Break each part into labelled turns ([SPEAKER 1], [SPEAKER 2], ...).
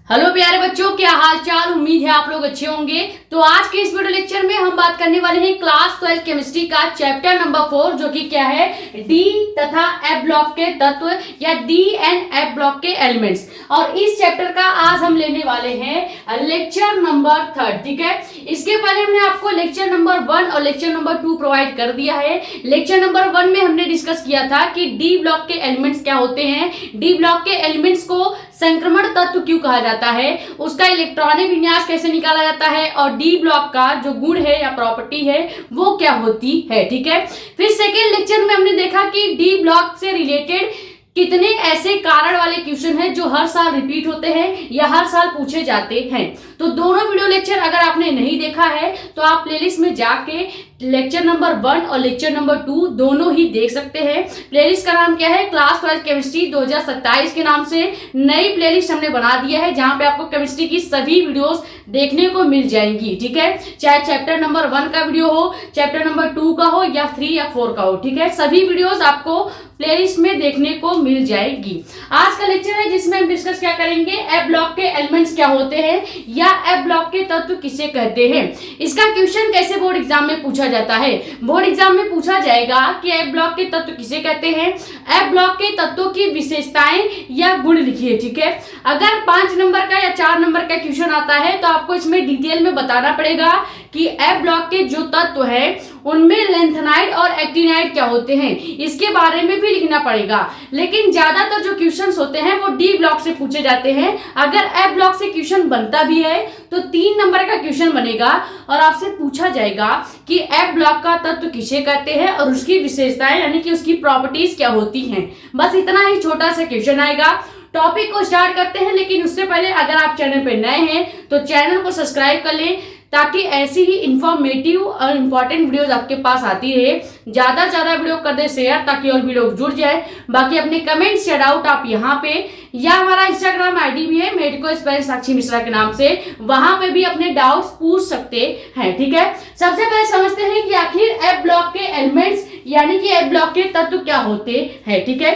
[SPEAKER 1] Hello प्यारे बच्चों, क्या हाल चाल। उम्मीद है आप लोग अच्छे होंगे। तो आज के इस वीडियो लेक्चर में हम बात करने वाले हैं क्लास 12 केमिस्ट्री का चैप्टर नंबर 4, जो कि क्या है, डी तथा एफ ब्लॉक के तत्व या डी एंड एफ ब्लॉक के एलिमेंट्स। और इस चैप्टर का आज हम लेने वाले हैं लेक्चर नंबर 3। ठीक है, इसके पहले हमने आपको लेक्चर नंबर 1 और लेक्चर नंबर 2 प्रोवाइड कर दिया है। लेक्चर नंबर 1 में हमने डिस्कस किया था कि डी ब्लॉक के एलिमेंट्स क्या होते हैं, डी ब्लॉक के एलिमेंट्स को संक्रमण तत्व क्यों कहा जाता है, उसका इलेक्ट्रॉनिक विन्यास कैसे निकाला जाता है, और डी ब्लॉक का जो गुण है या प्रॉपर्टी है वो क्या होती है। ठीक है, फिर सेकेंड लेक्चर में हमने देखा कि डी ब्लॉक से रिलेटेड कितने ऐसे कारण वाले क्वेश्चन हैं जो हर साल रिपीट होते हैं या हर साल पूछे जाते हैं। तो दोनों वीडियो लेक्चर अगर आपने नहीं देखा है तो आप प्लेलिस्ट में जाके लेक्चर नंबर 1 और लेक्चर नंबर 2 दोनों ही देख सकते हैं। प्लेलिस्ट का नाम क्या है, क्लास 12 केमिस्ट्री 2027 के नाम से नई प्लेलिस्ट हमने बना दिया है, जहां पे आपको केमिस्ट्री की सभी वीडियोस देखने को मिल जाएंगी। ठीक है, चाहे चैप्टर नंबर 1 का वीडियो हो, चैप्टर नंबर 2 का हो या 3 या 4 का हो। ठीक है, सभी वीडियोस आपको प्लेलिस्ट में देखने को मिल जाएगी। आज का लेक्चर है जिसमें हम डिस्कस क्या करेंगे, एफ ब्लॉक के एलिमेंट्स क्या होते हैं या एफ ब्लॉक के तत्व किसे कहते हैं। इसका क्वेश्चन कैसे बोर्ड एग्जाम में पूछा जाता है, बोर्ड एग्जाम में पूछा जाएगा कि एफ ब्लॉक के तत्व किसे कहते हैं, एफ ब्लॉक के तत्वों की विशेषताएं या गुण लिखिए। ठीक है, अगर 5 नंबर का या 4 नंबर का क्वेश्चन आता है तो आपको इसमें डिटेल में बताना पड़ेगा कि एफ ब्लॉक के जो तत्व है उनमें लेंथेनाइड और एक्टिनाइड क्या होते हैं, इसके बारे में भी लिखना पड़ेगा। लेकिन ज्यादातर जो क्वेश्चंस होते हैं वो डी ब्लॉक से पूछे जाते हैं। अगर एफ ब्लॉक से क्वेश्चन बनता भी है तो 3 नंबर का क्वेश्चन बनेगा और आपसे पूछा जाएगा कि एफ ब्लॉक का तत्व किसे कहते हैं और उसकी विशेषताएं यानी कि उसकी प्रॉपर्टीज क्या होती हैं। बस इतना ही छोटा सा क्वेश्चन आएगा। टॉपिक को स्टार्ट करते हैं, लेकिन उससे पहले अगर आप चैनल पर नए हैं तो चैनल को सब्सक्राइब कर लें ताकि ऐसी ही इंफॉर्मेटिव और इम्पोर्टेंट वीडियोस आपके पास आती रहे। ज्यादा से ज्यादा वीडियो कर दे शेयर ताकि और भी लोग जुड़ जाए। बाकी अपने कमेंट्स या डाउट आप यहाँ पे या हमारा इंस्टाग्राम आईडी भी है मेडिको स्पेलिंग साक्षी मिश्रा के नाम से, वहां पे भी अपने डाउट्स पूछ सकते हैं। ठीक है, सबसे पहले समझते हैं कि आखिर एफ ब्लॉक के एलिमेंट्स यानी कि एफ ब्लॉक के तत्व क्या होते हैं। ठीक है,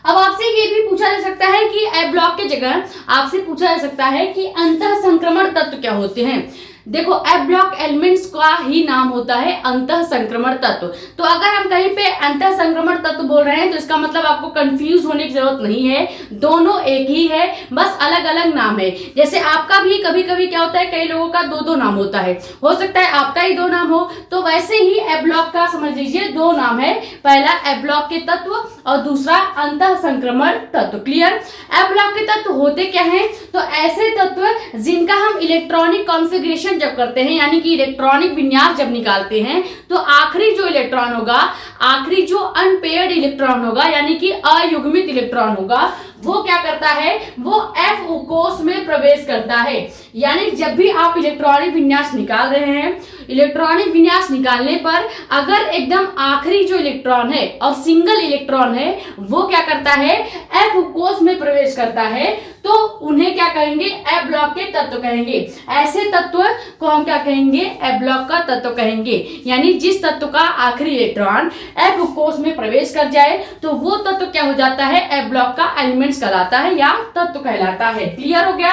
[SPEAKER 1] अब आपसे ये भी पूछा जा सकता है कि एफ ब्लॉक के जगह आपसे पूछा जा सकता है कि अंतः संक्रमण तत्व क्या होते हैं। देखो, एफ ब्लॉक एलिमेंट्स का ही नाम होता है अंतः संक्रमण तत्व। तो अगर हम कहीं पे अंतः संक्रमण तत्व बोल रहे हैं तो इसका मतलब आपको कंफ्यूज होने की जरूरत नहीं है, दोनों एक ही है, बस अलग अलग नाम है। जैसे आपका भी कभी कभी क्या होता है, कई लोगों का 2-2 नाम होता है, हो सकता है आपका ही 2 नाम हो। तो वैसे ही एफ ब्लॉक का समझ लीजिए 2 नाम है, पहला एफ ब्लॉक के तत्व और दूसरा अंतः संक्रमण तत्व। क्लियर। एफ ब्लॉक के तत्व होते क्या है, तो ऐसे तत्व जिनका हम इलेक्ट्रॉनिक कॉन्फ़िगरेशन जब करते हैं यानी कि इलेक्ट्रॉनिक विन्यास जब निकालते हैं तो आखिरी जो इलेक्ट्रॉन होगा, आखिरी जो अनपेयर्ड इलेक्ट्रॉन होगा यानी कि अयुग्मित इलेक्ट्रॉन होगा, वो क्या करता है, वो एफ कोश में प्रवेश करता है। यानी जब भी आप इलेक्ट्रॉनिक विन्यास निकाल रहे हैं, इलेक्ट्रॉनिक विन्यास निकालने पर अगर एकदम आखिरी जो इलेक्ट्रॉन है और सिंगल इलेक्ट्रॉन है वो क्या करता है, एफ कोश में प्रवेश करता है, तो उन्हें क्या कहेंगे, एफ ब्लॉक के तत्व कहेंगे। ऐसे तत्व को हम क्या कहेंगे, एफ ब्लॉक का तत्व कहेंगे। यानी जिस तत्व का आखिरी इलेक्ट्रॉन एफ कोश में प्रवेश कर जाए तो वो तत्व क्या हो जाता है, एफ ब्लॉक का एलिमेंट्स कहलाता है या तत्व कहलाता है। क्लियर हो गया।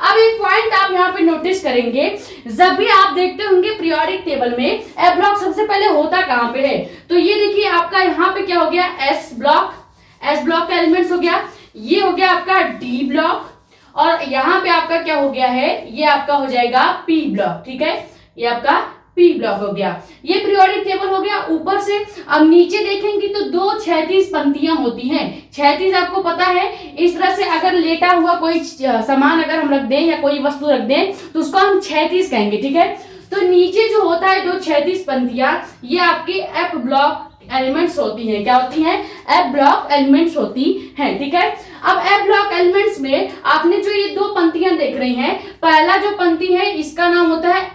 [SPEAKER 1] अब एक पॉइंट आप यहाँ पे नोटिस करेंगे, जब भी आप देखते होंगे पीरियोडिक टेबल में एफ ब्लॉक सबसे पहले होता कहाँ पे है, तो ये देखिए आपका यहाँ पे क्या हो गया, एस ब्लॉक का एलिमेंट्स हो गया, ये हो गया आपका डी ब्लॉक, और यहाँ पे आपका क्या हो गया है, ये आपका हो जाएगा पी ब्लॉक। ठीक है, ये आपका पी ब्लॉक हो गया, ये पीरियोडिक टेबल हो गया ऊपर से। अब नीचे देखेंगे तो 2 क्षैतिज पंक्तियां होती हैं। क्षैतिज आपको पता है, इस तरह से अगर लेटा हुआ कोई सामान अगर हम रख दें या कोई वस्तु रख दें तो उसको हम क्षैतिज कहेंगे। ठीक है, तो नीचे जो होता है 2 क्षैतिज पंक्तियां, ये आपकी एफ ब्लॉक एलिमेंट्स होती हैं। क्या होती हैं, एफ ब्लॉक एलिमेंट्स होती हैं। ठीक है, अब एफ ब्लॉक एलिमेंट्स में आपने जो ये 2 पंक्तियां देख रही हैं, पहला जो पंक्ति है इसका नाम होता है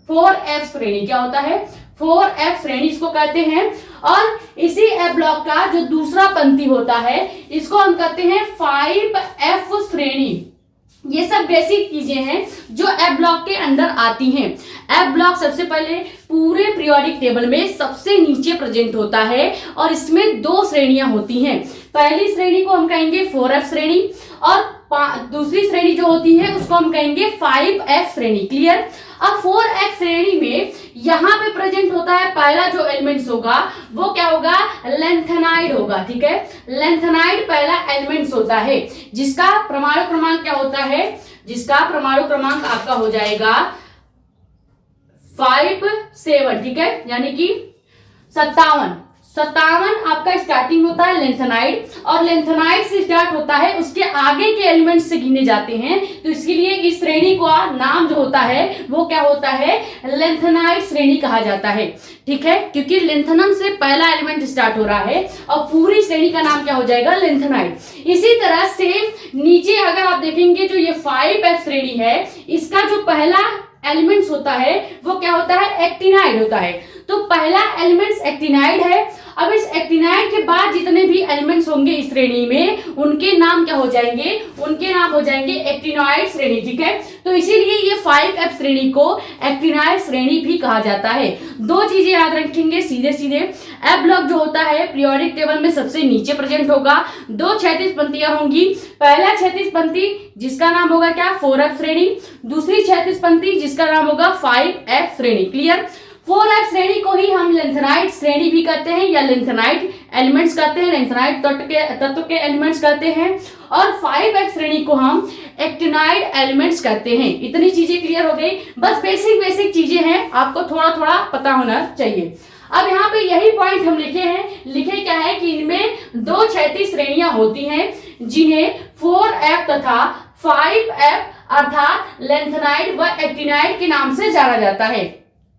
[SPEAKER 1] 4f श्रेणी। क्या होता है, 4f श्रेणी इसको कहते हैं। और इसी एफ ब्लॉक का जो दूसरा पंक्ति होता है इसको हम कहते हैं 5f श्रेणी। ये सब बेसिक चीजें हैं जो एफ ब्लॉक के अंदर आती हैं। एफ ब्लॉक सबसे पहले पूरे पीरियोडिक टेबल में सबसे नीचे प्रेजेंट होता है और इसमें 2 श्रेणियां होती हैं। पहली श्रेणी को हम कहेंगे 4f श्रेणी और दूसरी श्रेणी जो होती है उसको हम कहेंगे 5f श्रेणी। क्लियर। अब 4f श्रेणी में यहां पे प्रेजेंट होता है पहला जो एलिमेंट्स होगा वो क्या होगा, लेंथेनाइड होगा। ठीक है, लेंथेनाइड पहला एलिमेंट्स होता है जिसका परमाणु क्रमांक क्या होता है, जिसका परमाणु क्रमांक आपका हो जाएगा 57। ठीक है, यानी कि 57 आपका स्टार्टिंग होता है लेंथेनाइड, और लेंथेनाइड से स्टार्ट होता है, उसके आगे के एलिमेंट्स से गिने जाते हैं। तो इसके लिए इस श्रेणी का नाम जो होता है वो क्या होता है, लेंथेनाइड श्रेणी कहा जाता है। ठीक है, क्योंकि लेंथेनम से पहला एलिमेंट स्टार्ट हो रहा है और पूरी श्रेणी का नाम क्या हो जाएगा, लेंथेनाइड। इसी तरह सेम नीचे अगर आप देखेंगे जो ये 5f श्रेणी है, इसका जो पहला एलिमेंट्स होता है वो क्या होता है, एक्टिनाइड होता है। तो पहला एलिमेंट्स एक्टिनाइड है। अब इस एक्टिनाइड के बाद जितने भी एलिमेंट्स होंगे इस श्रेणी में उनके नाम क्या हो जाएंगे, उनके नाम हो जाएंगे एक्टिनॉइड श्रेणी। ठीक है, तो इसीलिए ये 5f श्रेणी को एक्टिनॉइड श्रेणी भी कहा जाता है। दो चीजें याद रखेंगे सीधे सीधे, एफ ब्लॉक जो होता है पीरियोडिक टेबल में सबसे नीचे प्रेजेंट होगा, दो क्षैतिज पंक्तियां होंगी। पहला क्षैतिज पंक्ति जिसका नाम होगा क्या, 4f श्रेणी, दूसरी क्षैतिज पंक्ति जिसका नाम होगा 5f श्रेणी। क्लियर। 4f श्रेणी को ही हम लेंथेनाइड श्रेणी भी कहते हैं या लेंथेनाइड एलिमेंट्स कहते हैं, लेंथेनाइड तत्व के एलिमेंट्स कहते हैं, और 5f श्रेणी को हम एक्टिनाइड एलिमेंट्स कहते हैं। इतनी चीजें क्लियर हो गई, बस बेसिक चीजें हैं, आपको थोड़ा थोड़ा पता होना चाहिए। अब यहाँ पे यही पॉइंट हम लिखे क्या है कि इनमें दो क्षैतिज श्रेणियां होती हैं जिन्हें 4f तथा 5f अर्थात लेंथेनाइड व एक्टिनाइड के नाम से जाना जाता है।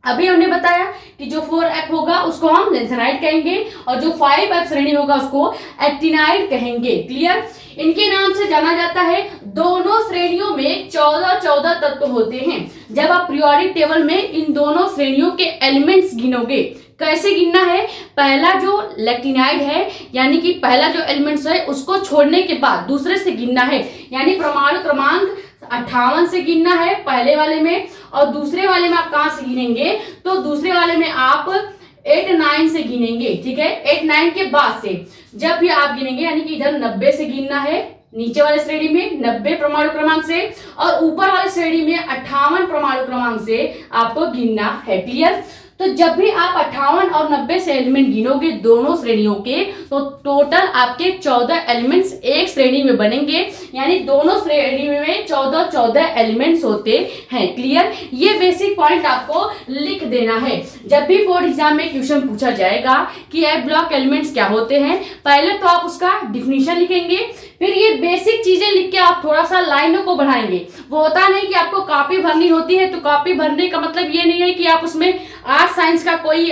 [SPEAKER 1] अभी हमने बताया कि जो 4f होगा उसको हम लेंथेनाइड कहेंगे और जो 5f श्रेणी होगा उसको एक्टिनाइड कहेंगे। क्लियर। इनके नाम से जाना जाता है। दोनों श्रेणियों में 14 तत्व होते हैं। जब आप पीरियोडिक टेबल में इन दोनों श्रेणियों के एलिमेंट्स गिनोगे, कैसे गिनना है, पहला जो लेक्टिनाइड है यानी कि पहला जो एलिमेंट्स है उसको छोड़ने के बाद दूसरे से गिनना है, यानी परमाणु क्रमांक 58 से गिनना है पहले वाले में, और दूसरे वाले में आप कहां से गिनेंगे, तो दूसरे वाले में आप 8-9 से गिनेंगे। ठीक है, 8-9 के बाद से जब भी आप गिनेंगे यानी कि इधर 90 से गिनना है, नीचे वाले श्रेणी में 90 परमाणु क्रमांक से और ऊपर वाले श्रेणी में 58 परमाणु क्रमांक से आपको गिनना है। क्लियर। तो जब भी आप 58 और 90 से एलिमेंट गिनोगे दोनों श्रेणियों के, तो टोटल आपके 14 एलिमेंट्स एक श्रेणी में बनेंगे, यानी दोनों श्रेणी में 14 एलिमेंट्स होते हैं। क्लियर। ये बेसिक पॉइंट आपको लिख देना है। जब भी बोर्ड एग्जाम में क्वेश्चन पूछा जाएगा कि एफ ब्लॉक एलिमेंट्स क्या होते हैं, पहले तो आप उसका डिफिनीशन लिखेंगे, फिर ये बेसिक चीजें लिख के आप थोड़ा सा लाइनों को बढ़ाएंगे। वो होता नहीं कि आपको कॉपी भरनी होती है, तो कॉपी भरने का मतलब ये नहीं है कि आप उसमें आर्ट साइंस का कोई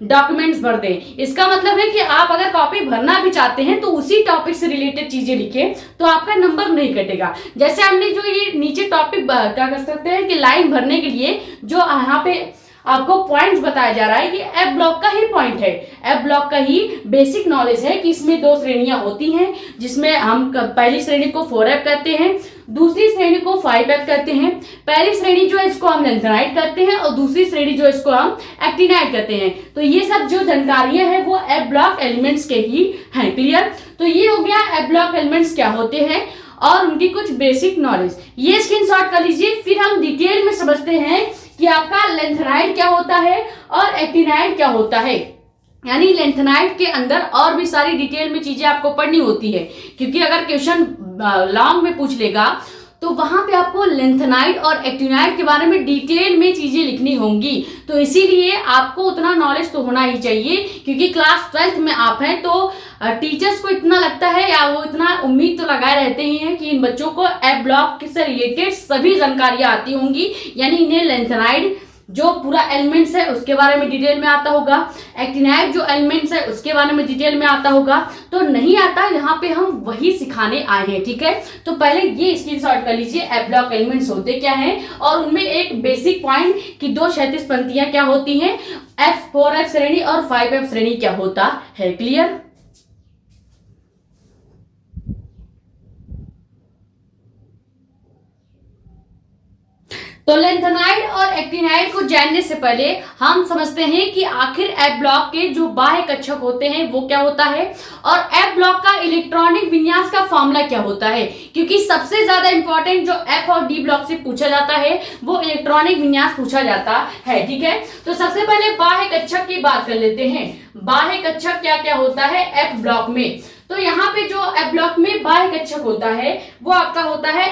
[SPEAKER 1] डॉक्यूमेंट्स भर दें। इसका मतलब है कि आप अगर कॉपी भरना भी चाहते हैं तो उसी टॉपिक से रिलेटेड चीजें लिखें, तो आपका नंबर नहीं कटेगा। जैसे हमने जो ये नीचे टॉपिक क्या कर सकते हैं कि लाइन भरने के लिए जो यहाँ पे आपको पॉइंट्स बताया जा रहा है, ये एफ ब्लॉक का ही पॉइंट है, एफ ब्लॉक का ही बेसिक नॉलेज है कि इसमें दो श्रेणियां होती हैं, जिसमें हम पहली श्रेणी को 4f कहते हैं, दूसरी श्रेणी को 5f कहते हैं। पहली श्रेणी जो है इसको हम लेंथेनाइड कहते हैं और दूसरी श्रेणी जो है इसको हम एक्टिनाइड कहते हैं। तो ये सब जो जानकारियां हैं वो एफ ब्लॉक एलिमेंट्स के ही हैं। क्लियर। तो ये हो गया एफ ब्लॉक एलिमेंट्स क्या होते हैं और उनकी कुछ बेसिक नॉलेज। ये स्क्रीनशॉट कर लीजिए, फिर हम डिटेल में समझते हैं कि आपका लेंथेनाइड क्या होता है और एक्टिनाइड क्या होता है। यानी लेंथेनाइड के अंदर और भी सारी डिटेल में चीजें आपको पढ़नी होती है, क्योंकि अगर क्वेश्चन लॉन्ग में पूछ लेगा तो वहां पे आपको लेंथेनाइड और एक्टिनाइड के बारे में डिटेल में चीजें लिखनी होंगी। तो इसीलिए आपको उतना नॉलेज तो होना ही चाहिए, क्योंकि क्लास 12th में आप हैं तो टीचर्स को इतना लगता है या वो इतना उम्मीद तो लगाए रहते ही हैं कि इन बच्चों को एफ ब्लॉक से रिलेटेड सभी जानकारियां आती होंगी, यानी इन्हें लेंथेनाइड जो पूरा एलिमेंट्स है उसके बारे में डिटेल में आता होगा, एक्टिनाइड जो एलिमेंट्स है उसके बारे में डिटेल में आता होगा। तो नहीं आता, यहाँ पे हम वही सिखाने आए हैं। ठीक है, तो पहले ये स्क्रीनशॉट कर लीजिए एफ ब्लॉक एलिमेंट्स होते क्या हैं और उनमें एक बेसिक पॉइंट कि दो क्षैतिज पंक्तियां क्या होती हैं, F4F श्रेणी और 5F श्रेणी क्या होता है। क्लियर। तो लेंथेनाइड और एक्टिनाइड को जानने से पहले हम समझते हैं कि आखिर एफ ब्लॉक के जो बाह्य कक्षक होते हैं वो क्या होता है और एफ ब्लॉक का इलेक्ट्रॉनिक विन्यास का फॉर्मूला क्या होता है, क्योंकि सबसे ज्यादा इंपॉर्टेंट जो एफ और डी ब्लॉक से पूछा जाता है वो इलेक्ट्रॉनिक विन्यास पूछा जाता है। ठीक है, तो सबसे पहले बाह्य कक्षक की बात कर लेते हैं। बाह्य कक्षक क्या क्या होता है एफ ब्लॉक में। तो यहाँ पे जो एफ ब्लॉक में बाह्य कक्षक होता है वो आपका होता है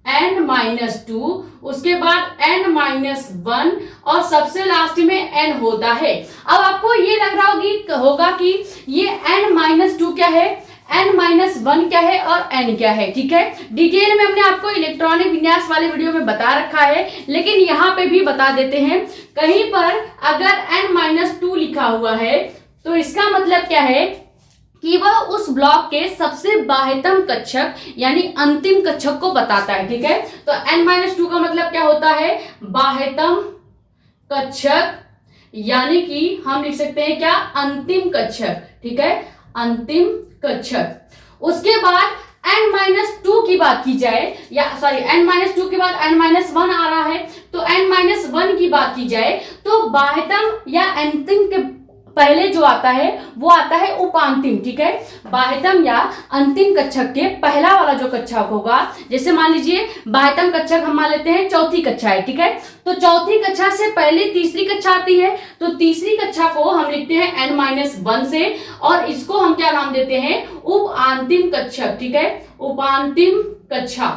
[SPEAKER 1] n-2, उसके बाद n-1 और सबसे लास्ट में n होता है। अब आपको ये लग रहा होगा कि ये n-2 क्या है, n-1 क्या है और n क्या है। ठीक है, डिटेल में हमने आपको इलेक्ट्रॉनिक विन्यास वाले वीडियो में बता रखा है, लेकिन यहाँ पे भी बता देते हैं। कहीं पर अगर n-2 लिखा हुआ है तो इसका मतलब क्या है कि वह उस ब्लॉक के सबसे बाह्यतम कक्षक यानी अंतिम कक्षक को बताता है। ठीक है, तो n-2 का मतलब क्या होता है, बाह्यतम कक्षक, यानी कि हम लिख सकते हैं क्या, अंतिम कक्षक। ठीक है, अंतिम कक्षक। उसके बाद n-2 की बात की जाए, या सॉरी n-2 के बाद n-1 आ रहा है, तो n-1 की बात की जाए तो बाह्यतम या अंतिम के पहले जो आता है वो आता है उपांतिम। ठीक है, बाह्यतम या अंतिम कक्षक के पहला वाला जो कक्षक होगा, जैसे मान लीजिए बाह्यतम कक्षक हम मान लेते हैं चौथी कक्षा है। ठीक है, तो चौथी कक्षा से पहले तीसरी कक्षा आती है, तो तीसरी कक्षा को हम लिखते हैं n-1 से, और इसको हम क्या नाम देते हैं, उपांतिम कक्षक। ठीक है, उपांतिम कक्षा,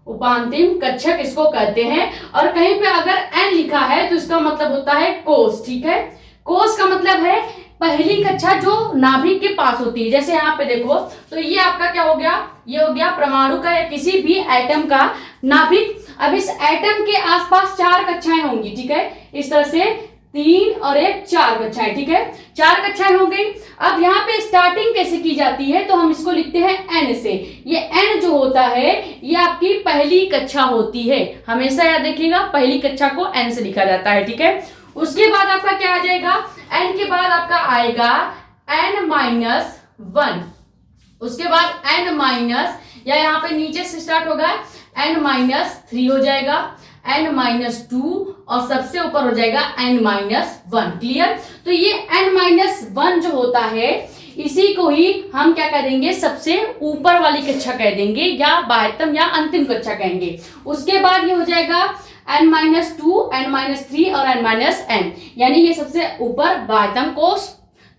[SPEAKER 1] उपांतिम कक्षक इसको कहते हैं। और कहीं पे अगर n लिखा है तो इसका मतलब होता है कोष। ठीक है, कोष का मतलब है पहली कक्षा जो नाभिक के पास होती है। जैसे यहाँ पे देखो तो ये आपका क्या हो गया, ये हो गया परमाणु का या किसी भी एटम का नाभिक। अब इस एटम के आसपास 4 कक्षाएं होंगी। ठीक है, इस तरह से 3 और 1 4 कक्षाएं। ठीक है, 4 कक्षाएं हो गई। अब यहाँ पे स्टार्टिंग कैसे की जाती है, तो हम इसको लिखते हैं n से। ये n जो होता है ये आपकी पहली कक्षा होती है, हमेशा याद रखिएगा, पहली कक्षा को n से लिखा जाता है। ठीक है, उसके बाद आपका क्या आ जाएगा, n के बाद आपका आएगा n-1, उसके बाद n- या यहाँ पे नीचे से स्टार्ट होगा n-3 हो जाएगा, n-2 और सबसे ऊपर हो जाएगा n-1। क्लियर, तो ये n-1 जो होता है इसी को ही हम क्या कह देंगे, सबसे ऊपर वाली कक्षा कह देंगे, या बाह्यतम या अंतिम कक्षा कहेंगे। उसके बाद ये हो जाएगा n-2, n-3 और n-n, यानी ये सबसे ऊपर बाह्यतम कोष,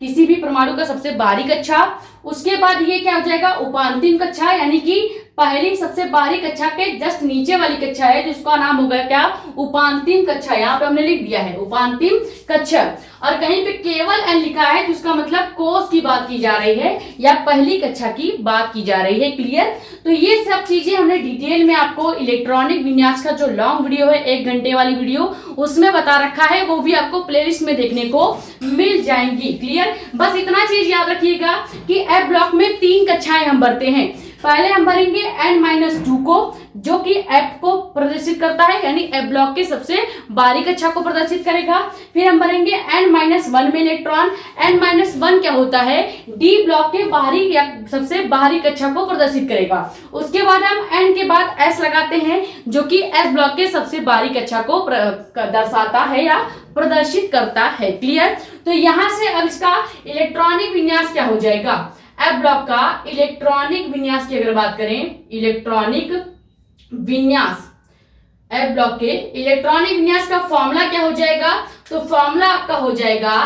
[SPEAKER 1] किसी भी परमाणु का सबसे बाहरी कक्षा। उसके बाद ये क्या हो जाएगा, उपांतिम कक्षा, यानी कि पहली सबसे बाहरी कक्षा के जस्ट नीचे वाली कक्षा है जिसका नाम होगा क्या, उपांतिम कक्षा। यहाँ पे हमने लिख दिया है उपांतिम कक्षा। और कहीं पे केवल n लिखा है तो इसका मतलब कोष की बात की जा रही है या पहली कक्षा की बात की जा रही है। क्लियर, तो ये सब चीजें हमने डिटेल में आपको इलेक्ट्रॉनिक विन्यास का जो लॉन्ग वीडियो है 1 घंटे वाली वीडियो उसमें बता रखा है, वो भी आपको प्लेलिस्ट में देखने को मिल जाएंगी। क्लियर, बस इतना चीज याद रखिएगा कि एफ ब्लॉक में 3 कक्षाएं हम भरते हैं। पहले हम भरेंगे n-2 को, जो कि एफ को प्रदर्शित करता है, यानी एफ ब्लॉक के सबसे बाहरी कक्षा को प्रदर्शित करेगा। फिर हम भरेंगे n-1 में इलेक्ट्रॉन, n-1 क्या होता है, डी ब्लॉक के बाहरी या सबसे बाहरी कक्षा को प्रदर्शित करेगा। उसके बाद हम n के बाद s लगाते हैं, जो कि एफ ब्लॉक के सबसे बाहरी कक्षा को दर्शाता है या प्रदर्शित करता है। क्लियर, तो यहां से अब इसका इलेक्ट्रॉनिक विन्यास क्या हो जाएगा, एफ ब्लॉक का इलेक्ट्रॉनिक विन्यास की अगर बात करें, इलेक्ट्रॉनिक विन्यास, एफ ब्लॉक के इलेक्ट्रॉनिक विन्यास का फॉर्मूला क्या हो जाएगा, तो फॉर्मूला आपका हो जाएगा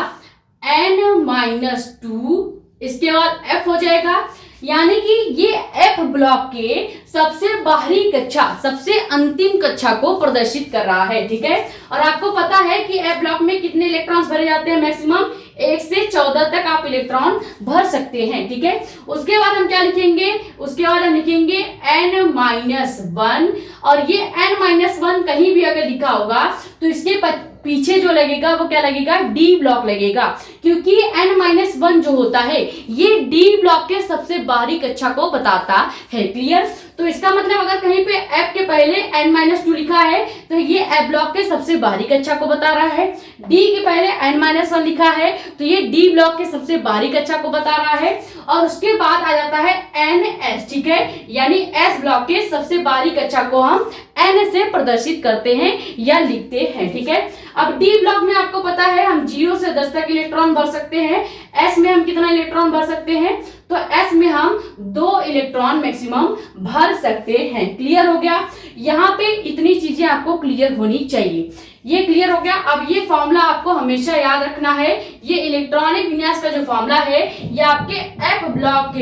[SPEAKER 1] n-2, इसके बाद f हो जाएगा, यानी कि ये एफ ब्लॉक के सबसे बाहरी कक्षा, सबसे अंतिम कक्षा को प्रदर्शित कर रहा है। ठीक है, और आपको पता है कि एफ ब्लॉक में कितने इलेक्ट्रॉन्स भरे जाते हैं, मैक्सिमम 1 से 14 तक आप इलेक्ट्रॉन भर सकते हैं। ठीक है, उसके बाद हम क्या लिखेंगे, उसके बाद हम लिखेंगे n-1, और ये n-1 कहीं भी अगर लिखा होगा तो इसके पीछे जो लगेगा वो क्या लगेगा, डी ब्लॉक लगेगा, क्योंकि n-1 जो होता है ये डी ब्लॉक के सबसे बाहरी कक्षा को बताता है। क्लियर, तो इसका मतलब अगर कहीं पे f के पहले n-2 लिखा है तो ये f ब्लॉक के सबसे बाहरी कक्षा को बता रहा है, d के पहले n-1 लिखा है तो ये d ब्लॉक के सबसे बाहरी कक्षा को बता रहा है, और उसके बाद आ जाता है NS, ठीक है, यानी S ब्लॉक के सबसे बारीक कक्षा को हम N से प्रदर्शित करते हैं या लिखते हैं, ठीक है। अब D ब्लॉक में आपको पता है हम 0 से 10 तक इलेक्ट्रॉन भर सकते हैं। S में हम कितना इलेक्ट्रॉन भर सकते हैं, तो S में हम 2 इलेक्ट्रॉन मैक्सिमम भर सकते हैं। क्लियर हो गया, यहाँ पे इतनी चीजें आपको क्लियर होनी चाहिए। ये क्लियर हो गया। अब ये फॉर्मूला आपको हमेशा याद रखना है। ये इलेक्ट्रॉनिक विन्यास का जो फॉर्मूला है ये आपके F ब्लॉक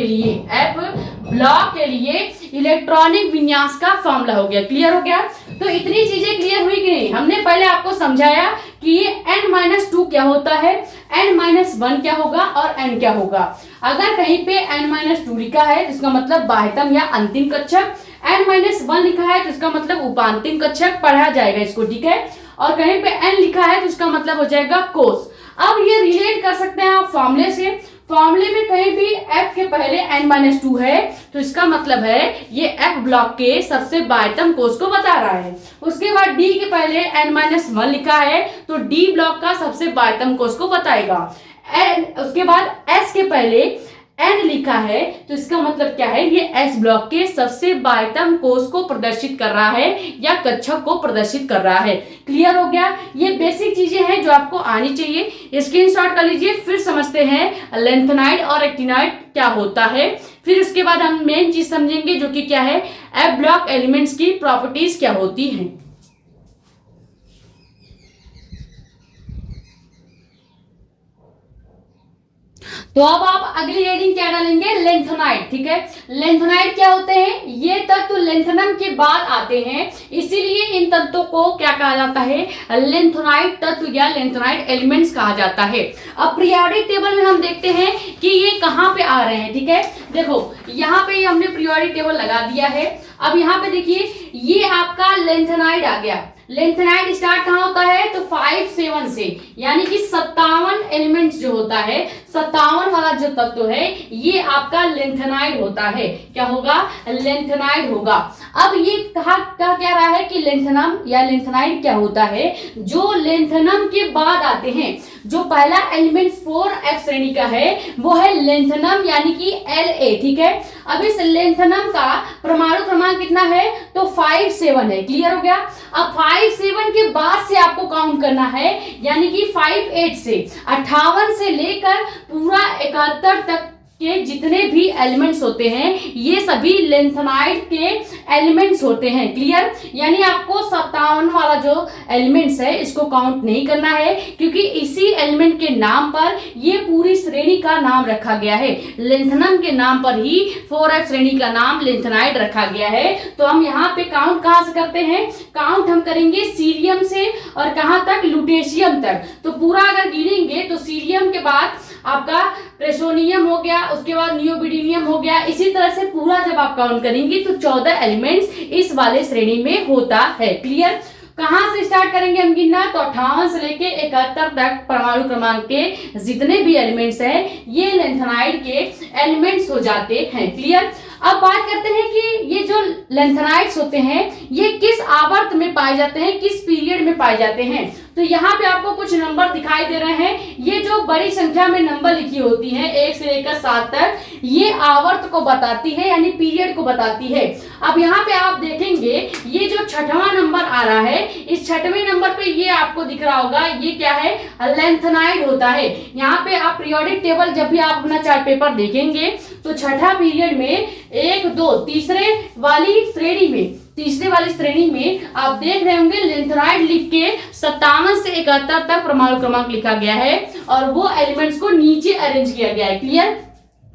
[SPEAKER 1] के लिए इलेक्ट्रॉनिक विन्यास का फॉर्मूला हो गया। क्लियर हो गया, तो इतनी चीजें क्लियर हुई कि नहीं। हमने पहले आपको समझाया कि ये n-2 क्या होता है, n-1 क्या होगा और n क्या होगा। अगर कहीं पे n-2 लिखा है तो इसका मतलब बाह्यतम या अंतिम कक्षक, n-1 लिखा है तो इसका मतलब उपांतिम कक्षक, पढ़ा जाएगा इसको, ठीक है। और कहीं पे n लिखा है तो इसका मतलब हो जाएगा कोष। अब ये रिलेट कर सकते हैं आप फॉर्मूले से। फॉर्मूले में कहीं भी F के पहले n-2 है तो इसका मतलब है ये F ब्लॉक के सबसे बाह्यतम कोष को बता रहा है। उसके बाद D के पहले n-1 लिखा है तो D ब्लॉक का सबसे बाह्यतम कोष को बताएगा। उसके बाद S के पहले N लिखा है तो इसका मतलब क्या है, ये S ब्लॉक के सबसे बाह्यतम कोष को प्रदर्शित कर रहा है या कक्षक को प्रदर्शित कर रहा है। क्लियर हो गया, ये बेसिक चीजें हैं जो आपको आनी चाहिए। स्क्रीनशॉट कर लीजिए। फिर समझते हैं लेंथेनाइड और एक्टिनाइड क्या होता है। फिर उसके बाद हम मेन चीज समझेंगे जो कि क्या है, F ब्लॉक एलिमेंट्स की प्रॉपर्टीज क्या होती हैं। तो अब आप अगली हेडिंग क्या डालेंगे, लेंथेनाइड, ठीक है। लेंथेनाइड क्या होते हैं, ये तत्व लेंथेनम के बाद आते हैं, इसीलिए इन तत्वों को क्या कहा जाता है, लेंथेनाइड तत्व या लेंथेनाइड एलिमेंट्स कहा जाता है। अब पीरियोडिक टेबल में हम देखते हैं कि ये कहाँ पे आ रहे हैं, ठीक है। देखो यहाँ पे हमने पीरियोडिक टेबल लगा दिया है। अब यहाँ पे देखिए ये आपका लेंथेनाइड आ गया। लेंथेनाइड स्टार्ट कहाँ होता है, तो 5-7 से, यानी कि 57 एलिमेंट्स जो होता है, 57 वाला जो तत्व है ये आपका लेंथेनाइड होता है। क्या होगा, लेंथेनाइड होगा। अब ये कहा क्या रहा है कि लेंथेनम या लेंथेनाइड क्या होता है, जो लेंथेनम के बाद आते हैं। जो पहला एलिमेंट 4F श्रेणी का है वो है लेंथेनम यानी कि La, ठीक है। अब इस लेंथेनम का परमाणु क्रमांक कितना है, तो 5-7 है। क्लियर हो गया। अब 5-7 के बाद से आपको काउंट करना है, यानी कि 5-8 से 58 से लेकर पूरा 71 तक के जितने भी एलिमेंट्स होते हैं ये सभी लेंथेनाइड के एलिमेंट्स होते हैं। क्लियर, यानी आपको 57 वाला जो एलिमेंट्स है इसको काउंट नहीं करना है, क्योंकि इसी एलिमेंट के नाम पर ये पूरी श्रेणी का नाम रखा गया है। लेंथेनम के नाम पर ही 4F श्रेणी का नाम लेंथेनाइड रखा गया है। तो हम यहाँ पे काउंट कहाँ से करते हैं, काउंट हम करेंगे सीरियम से और कहाँ तक, लुटेशियम तक। तो पूरा अगर गिनेंगे तो सीरियम के बाद आपका प्रेसोनियम हो गया, उसके बाद नियोबिडिनियम हो गया। इसी तरह से पूरा जब आप काउंट करेंगे तो 14 एलिमेंट्स इस वाले श्रेणी में होता है। क्लियर, कहां से स्टार्ट करेंगे हम गिनना, तो 58 से लेके 71 तक परमाणु क्रमांक के जितने भी एलिमेंट्स हैं ये लेंथेनाइड के एलिमेंट्स हो जाते हैं। क्लियर, अब बात करते हैं कि ये जो लेंथेनाइड्स होते हैं ये किस आवर्त में पाए जाते हैं, किस पीरियड में पाए जाते हैं। तो यहाँ पे आपको कुछ नंबर दिखाई दे रहे हैं। ये जो बड़ी संख्या में नंबर लिखी होती है 1 से लेकर 7 तक, ये आवर्त को बताती है यानी पीरियड को बताती है। अब यहाँ पे आप देखेंगे ये जो 6वां नंबर आ रहा है, इस 6वें नंबर पे ये आपको दिख रहा होगा, ये क्या है, लेंथेनाइड होता है। यहाँ पे आप पीरियोडिक टेबल जब भी आप अपना चार्ट पेपर देखेंगे तो 6ठा पीरियड में 1, 2 तीसरे वाली श्रेणी में आप देख रहे होंगे लेंथेनाइड लिख के 57 से 71 तक परमाणु क्रमांक लिखा गया है और वो एलिमेंट्स को नीचे अरेंज किया गया है। क्लियर,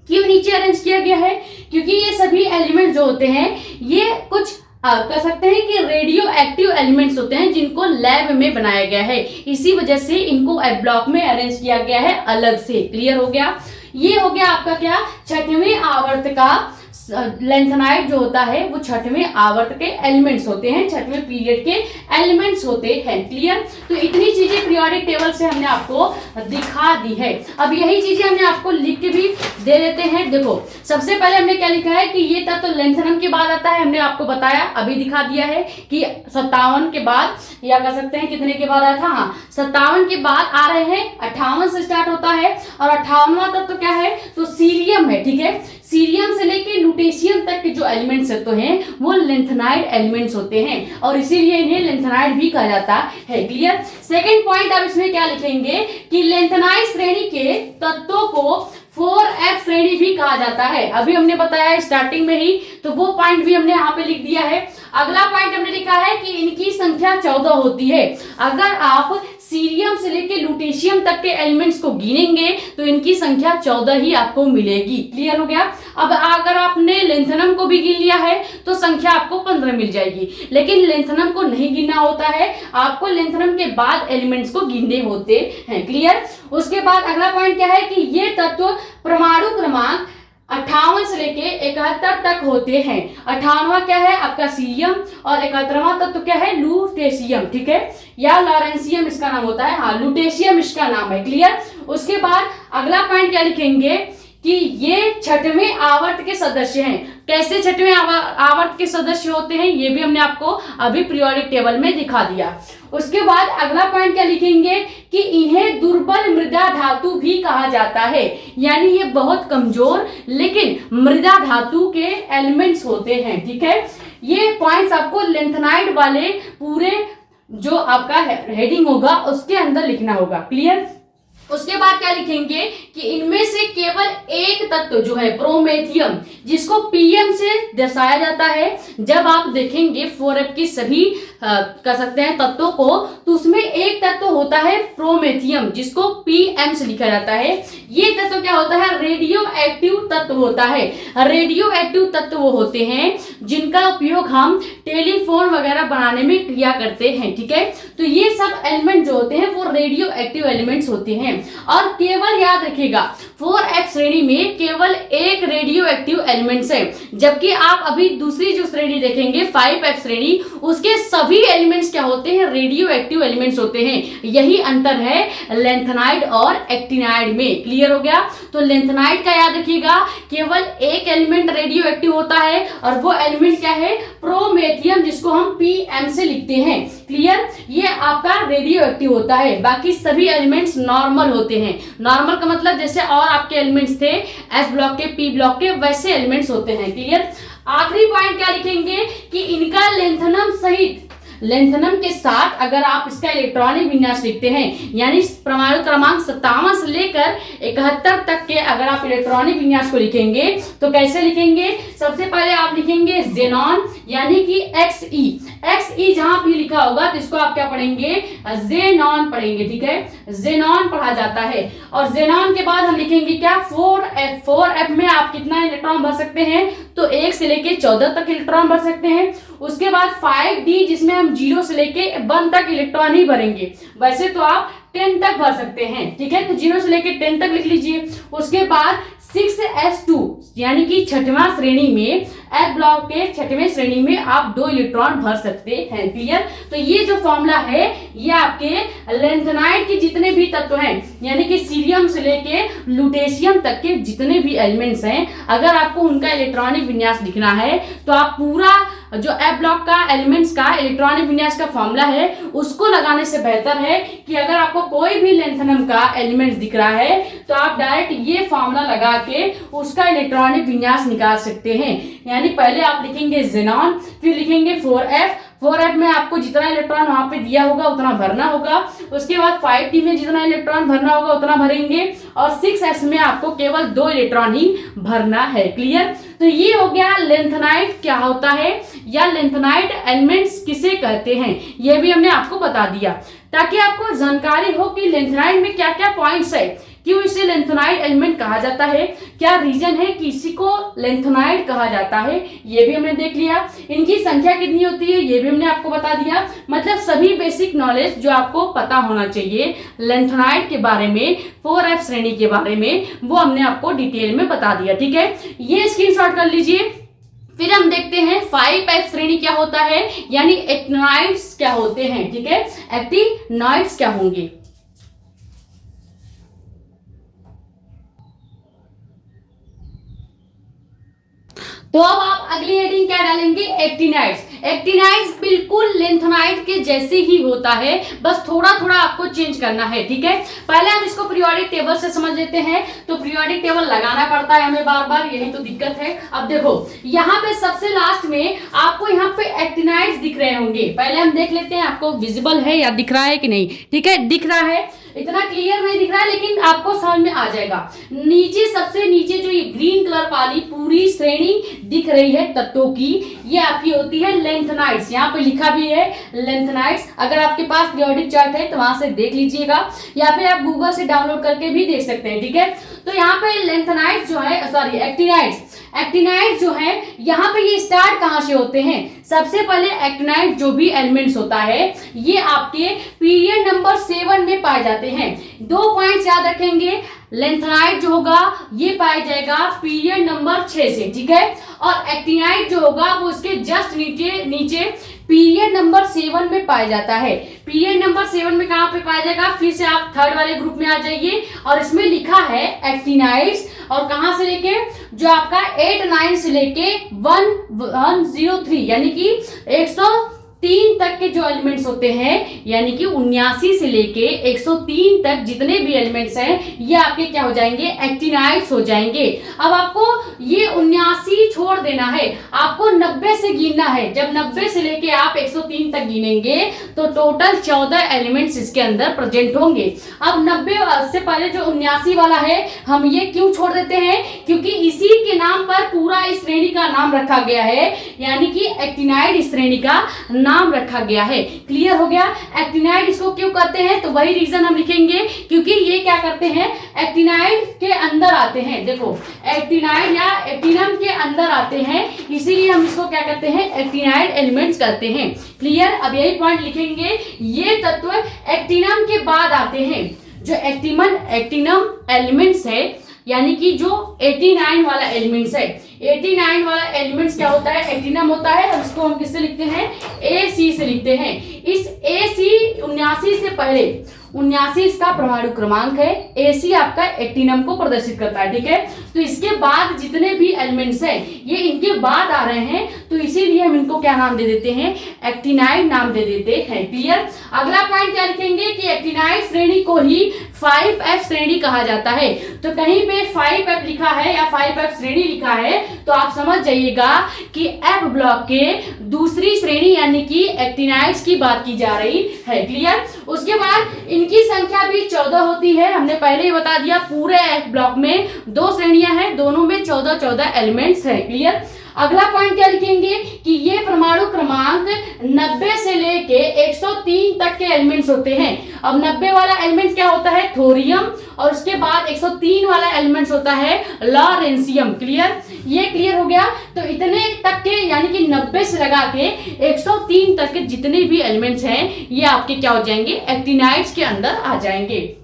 [SPEAKER 1] क्यों नीचे अरेंज किया गया है, क्योंकि ये सभी एलिमेंट जो होते हैं ये कुछ कह सकते हैं कि रेडियो एक्टिव एलिमेंट्स होते हैं जिनको लैब में बनाया गया है, इसी वजह से इनको F ब्लॉक में अरेंज किया गया है अलग से। क्लियर हो गया, ये हो गया आपका क्या, 6वें आवर्त का लेंथेनाइड जो होता है वो छठवें आवर्त के एलिमेंट्स होते हैं, छठवें पीरियड के एलिमेंट्स होते हैं। क्लियर? तो इतनी चीजें पीरियोडिक टेबल से हमने आपको दिखा दी है। अब यही चीजें हमने आपको लिख के भी दे देते हैं। देखो सबसे पहले हमने क्या लिखा है कि ये तत्व लेंथेनम के बाद आता है, हमने आपको बताया, अभी दिखा दिया है कि 57 के बाद, या कह सकते हैं कितने के बाद आया था, हाँ 57 के बाद आ रहे हैं, 58 से स्टार्ट होता है। और 58वां तत्व क्या है, तो सीरियम है। ठीक है, सीरियम से लेके लुटेशियम तक के जो एलिमेंट्स तो हैं वो लेंथेनाइड एलिमेंट्स होते हैं, और इसीलिए इन्हें लेंथेनाइड भी कहा जाता है। क्लियर? सेकंड पॉइंट आप इसमें क्या लिखेंगे कि लेंथेनाइड श्रेणी के तत्वों को 4f श्रेणी भी कहा जाता है। अभी हमने बताया स्टार्टिंग में ही, तो वो पॉइंट भी हमने यहाँ पे लिख दिया है। अगला पॉइंट हमने लिखा है कि इनकी संख्या 14 होती है। अगर आप सीरियम से लेके लुटेशियम तक के एलिमेंट्स को गिनेंगे तो इनकी संख्या 14 ही आपको मिलेगी। क्लियर हो गया? अब अगर आपने लेंथेनम को भी गिन लिया है तो संख्या आपको 15 मिल जाएगी, लेकिन लेंथेनम को नहीं गिनना होता है, आपको लेंथेनम के बाद एलिमेंट्स को गिनने होते हैं। क्लियर? उसके बाद अगला पॉइंट क्या है कि ये तत्व परमाणु क्रमांक 58 से लेके 71 तक होते हैं। 58वां क्या है आपका सीरियम, और 71वां तत्व क्या है, लुटेशियम। ठीक है, या लॉरेंसियम इसका नाम होता है, हाँ लुटेशियम इसका नाम है। क्लियर? उसके बाद अगला पॉइंट क्या लिखेंगे कि ये छठवें आवर्त के सदस्य हैं। कैसे छठवें आवर्त के सदस्य होते हैं ये भी हमने आपको अभी पीरियोडिक टेबल में दिखा दिया। उसके बाद अगला पॉइंट क्या लिखेंगे कि इन्हें दुर्बल मृदा धातु भी कहा जाता है, यानी ये बहुत कमजोर लेकिन मृदा धातु के एलिमेंट्स होते हैं। ठीक है, ये पॉइंट्स आपको लेंथेनाइड वाले पूरे जो आपका हेडिंग होगा उसके अंदर लिखना होगा। क्लियर? उसके बाद क्या लिखेंगे कि इनमें से केवल एक तत्व जो है प्रोमेथियम, जिसको पीएम से दर्शाया जाता है। जब आप देखेंगे 4f की सभी कह सकते हैं तत्वों को, तो उसमें एक तत्व होता है प्रोमेथियम, जिसको पीएम से लिखा जाता है। ये तत्व क्या होता है, रेडियो एक्टिव तत्व होता है। रेडियो एक्टिव तत्व वो होते हैं जिनका उपयोग हम टेलीफोन वगैरह बनाने में किया करते हैं। ठीक है, तो ये सब एलिमेंट जो होते हैं वो रेडियो एक्टिव एलिमेंट्स होते हैं। और केवल याद रखिएगा 4f श्रेणी में केवल एक रेडियो एक्टिव एलिमेंट्स है, जबकि आप अभी दूसरी जो श्रेणी देखेंगे 5f श्रेणी, उसके सभी एलिमेंट्स क्या होते हैं, रेडियो एक्टिव एलिमेंट्स होते हैं। यही अंतर है लेंथेनाइड और एक्टिनाइड में। क्लियर हो गया? तो लेंथेनाइड का याद रखिएगा केवल एक एलिमेंट रेडियो एक्टिव होता है, और वो एलिमेंट क्या है, प्रोमेथियम, जिसको हम पीएम से लिखते हैं। क्लियर? ये आपका रेडियो एक्टिव होता है, बाकी सभी एलिमेंट्स नॉर्मल होते हैं। नॉर्मल का मतलब जैसे और आपके एलिमेंट्स थे एस ब्लॉक के, पी ब्लॉक के, वैसे एलिमेंट्स होते हैं। क्लियर? आखिरी पॉइंट क्या लिखेंगे कि इनका लेंथेनम सहित, लेंथेनम के साथ अगर आप इसका इलेक्ट्रॉनिक विन्यास लिखते हैं, यानी परमाणु क्रमांक 57 से लेकर 71 तक के अगर आप इलेक्ट्रॉनिक विन्यास को लिखेंगे तो कैसे लिखेंगे, सबसे पहले आप लिखेंगे जेनॉन, यानी कि XE जहां भी लिखा होगा तो इसको आप क्या पढ़ेंगे, जेनॉन पढ़ेंगे। ठीक है, जेनॉन पढ़ा जाता है। और जेनॉन के बाद हम लिखेंगे क्या, 4f में आप कितना इलेक्ट्रॉन भर सकते हैं, तो 1 से लेके 14 तक इलेक्ट्रॉन भर सकते हैं। उसके बाद 5d, जिसमें हम 0 से लेके 1 तक इलेक्ट्रॉन ही भरेंगे, वैसे तो आप 10 तक भर सकते हैं। ठीक है, तो 0 से लेके 10 तक लिख लीजिए। उसके बाद 6s2, यानी कि छठवां श्रेणी में, एफ ब्लॉक के छठवें श्रेणी में आप 2 इलेक्ट्रॉन भर सकते हैं। क्लियर? तो ये जो फॉर्मूला है ये आपके लेंथेनाइड के जितने भी तत्व हैं, यानी कि सीरियम से लेके लुटेशियम तक के जितने भी एलिमेंट्स हैं, अगर आपको उनका इलेक्ट्रॉनिक विन्यास लिखना है तो आप पूरा जो एफ ब्लॉक का एलिमेंट्स का इलेक्ट्रॉनिक विन्यास का फॉर्मूला है उसको लगाने से बेहतर है कि अगर आपको कोई भी लेंथेनम का एलिमेंट्स दिख रहा है तो आप डायरेक्ट ये फॉर्मूला लगा के उसका इलेक्ट्रॉनिक विन्यास निकाल सकते हैं। यानी पहले आप लिखेंगे जेनॉन, फिर लिखेंगे 4f में आपको जितना इलेक्ट्रॉन वहां पे दिया होगा उतना भरना होगा। उसके बाद 5d में जितना इलेक्ट्रॉन भरना होगा उतना भरेंगे, और 6s में आपको केवल 2 इलेक्ट्रॉन ही भरना है। क्लियर? तो ये हो गया लेंथेनाइड क्या होता है, या लेंथेनाइड एलिमेंट्स किसे कहते हैं, ये भी हमने आपको बता दिया, ताकि आपको जानकारी हो कि लेंथेनाइड में क्या क्या पॉइंट्स है, क्यों इसे लेंथेनाइड एलिमेंट कहा जाता है, क्या रीजन है कि इसी को लेंथेनाइड कहा जाता है, ये भी हमने देख लिया। इनकी संख्या कितनी होती है ये भी हमने आपको बता दिया। मतलब सभी बेसिक नॉलेज जो आपको पता होना चाहिए लेंथेनाइड के बारे में, 4F श्रेणी के बारे में, वो हमने आपको डिटेल में बता दिया। ठीक है, ये स्क्रीनशॉट कर लीजिए। फिर हम देखते हैं 5F श्रेणी क्या होता है, यानी एक्टिनॉइड्स क्या होते हैं। ठीक है, एक्टिनॉइड्स क्या होंगे। तो अब आप अगली हेडिंग क्या डालेंगे, एक्टिनाइड्स। एक्टिनाइड्स बिल्कुल लेंथेनाइड के जैसे ही होता है, बस थोड़ा थोड़ा आपको चेंज करना है। ठीक है, पहले हम इसको पीरियोडिक टेबल से समझ लेते हैं। तो पीरियोडिक टेबल लगाना पड़ता है हमें बार बार, यही तो दिक्कत है। अब देखो यहाँ पे सबसे लास्ट में आपको यहाँ पे एक्टिनाइड्स दिख रहे होंगे। पहले हम देख लेते हैं आपको विजिबल है या दिख रहा है कि नहीं। ठीक है, दिख रहा है, इतना क्लियर नहीं दिख रहा है लेकिन आपको समझ में आ जाएगा। नीचे सबसे नीचे जो ये ग्रीन कलर वाली पूरी श्रेणी दिख रही है तत्वों की, ये आपकी होती है लेंथेनाइड्स। यहाँ पे लिखा भी है लेंथेनाइड्स। अगर आपके पास पीरियोडिक चार्ट है तो वहां से देख लीजिएगा, या फिर आप गूगल से डाउनलोड करके भी देख सकते हैं। ठीक है, तो यहाँ पे लेंथेनाइड्स जो है, सॉरी एक्टिनाइड्स जो है, यहाँ पे ये स्टार्ट कहाँ से होते हैं। सबसे पहले एक्टिनाइड जो भी एलिमेंट्स होता है ये आपके पीरियड नंबर 7 में पाए जाते हैं। 2 पॉइंट्स याद रखेंगे, लेंथेनाइड जो होगा ये पाया जाएगा पीरियड नंबर 6 से। ठीक है, और एक्टिनाइड जो होगा वो उसके जस्ट नीचे पीरियड नंबर 7 में पाया जाता है। पीरियड नंबर 7 में कहां पे पाया जाएगा, फिर से आप थर्ड वाले ग्रुप में आ जाइए और इसमें लिखा है एक्टिनाइड्स, और कहां से लेके जो आपका 8-9 से लेके 103 यानी कि 103 तक के जो एलिमेंट्स होते हैं, यानी कि 79 से लेके 103 तक जितने भी एलिमेंट्स हैं ये आपके क्या हो जाएंगे, एक्टिनाइड्स हो जाएंगे। अब आपको ये 79 छोड़ देना है, आपको 90 से गिनना है। जब 90 से लेके आप 103 तक गिनेंगे तो टोटल 14 एलिमेंट्स इसके अंदर प्रेजेंट होंगे। अब 90 से पहले जो 79 वाला है हम ये क्यों छोड़ देते हैं, क्योंकि इसी के नाम पर पूरा इस श्रेणी का नाम रखा गया है, यानी कि एक्टिनाइड श्रेणी का नाम रखा गया है। क्लियर हो गया। एक्टिनाइड इसको क्यों कहते हैं, तो वही रीजन हम लिखेंगे, क्योंकि ये क्या करते हैं, एक्टिनाइड के अंदर आते हैं। देखो एक्टिनाइड या एक्टिनम के अंदर आते हैं, इसीलिए हम इसको क्या करते हैं, एक्टिनाइड एलिमेंट्स कहते हैं। क्लियर। अब यही पॉइंट लिखेंगे, ये तत्व एक्टिनम के बाद आते हैं। जो एक्टिनम एलिमेंट्स है, यानी कि जो 89 वाला एलिमेंट्स है, 89 वाला एलिमेंट्स क्या होता है, एक्टिनम होता है। और इसको हम किससे लिखते हैं, AC से लिखते हैं। इस AC 79 से पहले 79 इसका परमाणु क्रमांक है, AC आपका एक्टिनम को प्रदर्शित करता है। ठीक है, तो इसके बाद जितने भी एलिमेंट्स हैं ये इनके बाद आ रहे हैं, तो इसीलिए हम इनको क्या नाम दे देते हैं, एक्टिनाइड नाम दे देते हैं। क्लियर। अगला पॉइंट क्या लिखेंगे कि एक्टिनाइड श्रेणी को ही 5F श्रेणी कहा जाता है। तो कहीं पे 5F लिखा है या 5F श्रेणी लिखा है तो आप समझ जाइएगा कि F ब्लॉक के दूसरी श्रेणी यानी कि एक्टिनाइड्स की बात की जा रही है। क्लियर। उसके बाद इनकी संख्या भी 14 होती है, हमने पहले ही बता दिया। पूरे F ब्लॉक में 2 श्रेणियां हैं, दोनों में 14 एलिमेंट्स है। क्लियर। अगला पॉइंट क्या लिखेंगे कि ये परमाणु क्रमांक 90 से लेके 103 तक के एलिमेंट्स होते हैं। अब 90 वाला एलिमेंट क्या होता है, थोरियम, और उसके बाद 103 वाला एलिमेंट्स होता है लॉरेंशियम। क्लियर। ये क्लियर हो गया। तो इतने तक के यानी कि 90 से लगा के 103 तक के जितने भी एलिमेंट्स हैं ये आपके क्या हो जाएंगे, एक्टिनाइड्स के अंदर आ जाएंगे।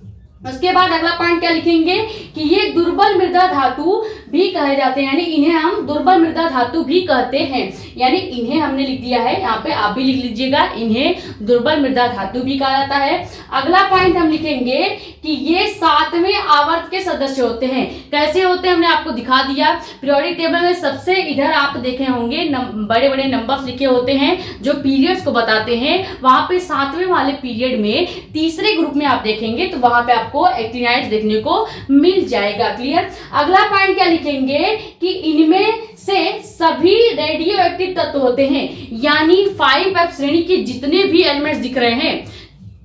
[SPEAKER 1] उसके बाद अगला पॉइंट क्या लिखेंगे कि ये दुर्बल मृदा धातु भी कहे जाते हैं, यानी इन्हें हम दुर्बल मृदा धातु भी कहते हैं। यानी इन्हें हमने लिख दिया है, यहाँ पे आप भी लिख लीजिएगा, इन्हें दुर्बल मृदा धातु भी कहा जाता है। अगला पॉइंट हम लिखेंगे कि ये 7वें आवर्त के सदस्य होते हैं। कैसे होते हैं हमने आपको दिखा दिया। पीरियोडिक टेबल में सबसे इधर आप देखे होंगे बड़े बड़े नंबर्स लिखे होते हैं जो पीरियड्स को बताते हैं। वहां पे 7वें वाले पीरियड में तीसरे ग्रुप में आप देखेंगे तो वहां पे आपको एक्टिनाइड्स देखने को मिल जाएगा। क्लियर। अगला पॉइंट क्या लिखेंगे कि इनमें से सभी रेडियो एक्टिव तत्व होते हैं, यानी 5F श्रेणी के जितने भी एलिमेंट्स दिख रहे हैं